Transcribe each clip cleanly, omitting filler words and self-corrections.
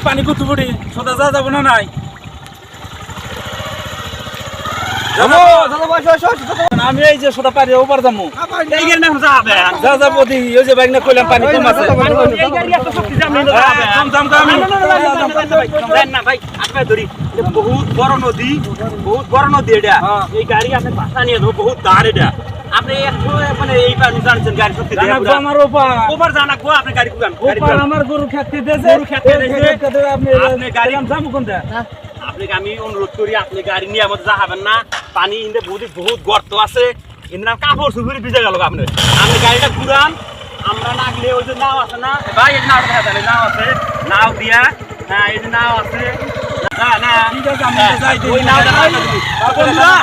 পানি কুতু পড়ি সোজা যা যাবো না নাই আমি এই যে সোজা পারি ওপার যাবো যা যাবো দেখি ওই যে বাইক না কইলাম পানি কম আছে বহুত বড় নদী এটা এই গাড়ি আপনি পাশা নিয়ে দেবো বহুত দাঁড় এটা আপনি একটু মানে এই পানি জানছেন গাড়ি শক্তি আমার ওপার জানাকবো আপনি গাড়ি কুগান আমার গরু খেতে আপনি গাড়ি যাবো কোনটা আপনাকে আমি অনুরোধ করি আপনি গাড়ি নিয়ে আমাদের যাবেন না পানি ইন্দে বহুত গর্ত আছে ইন্দ্রাম কাপড় সুপুরি ভিজে গেল আপনি আপনি গাড়িটা ঘুরান আমরা না গেলে ওই যে নাও আছে না ভাই এই নাও দেখা যায় নাও আছে নাও দিয়া হ্যাঁ এই যে নাও আছে না না ঠিক আছে আমি যাই ওই নাও বন্ধুরা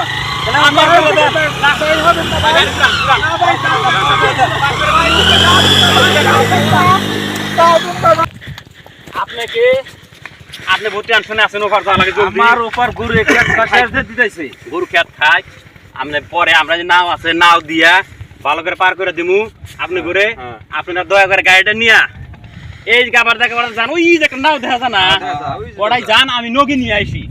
আপনাকে আপনি বহুত টেনশনে আছেন ওপার যাওয়া লাগে আমার ওপার গরু দিতেছে গরু খেত খায় আপনি পরে আমরা যে নাও আছে নাও দিয়া ভালো করে পার করে দিমু আপনি ঘুরে আপনার দয়া করে গাড়িটা নিয়া এই গাবার দেখা যান ওই যে নাও দেখা যায় না ওটাই যান আমি নগি নিয়ে আইসি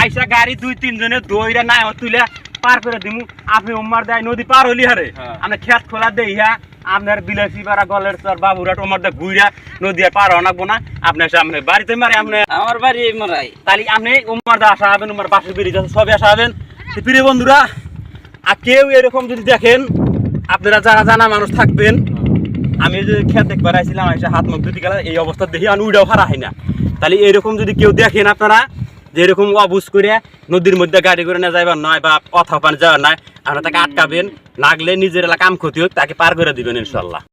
আইসা গাড়ি 2-3 জনে দইরা না তুলে পার করে দিমু আপনি উম্মার দেয় নদী পার হলি হারে আপনি খেত খোলা দেইয়া আপনার বিলাসী পাড়া গলের চর বাবুরা তোমার দা ঘুরা নদী পার হনাকবো না আপনার সামনে বাড়িতে মারে আপনি আমার বাড়ি মারাই তাহলে আপনি উম্মার দা আসা হবেন উম্মার বাসের বেরিয়ে যাচ্ছেন সবে আসা হবেন প্রিয় বন্ধুরা আর কেউ এরকম যদি দেখেন আপনারা যারা জানা মানুষ থাকবেন আমি যে খেত দেখবার আইছিলাম এসে হাত মুখ ধুতে গেলাম এই অবস্থা দেখি আমি উইডাও হারা হয় না তাহলে এরকম যদি কেউ দেখেন আপনারা যে এরকম অবুঝ করে নদীর মধ্যে গাড়ি করে না যাইবার নয় বা অথবা যাওয়ার নয় আপনারা তাকে আটকাবেন লাগলে নিজের এলাকা কাম ক্ষতি হোক তাকে পার করে দিবেন ইনশাল্লাহ।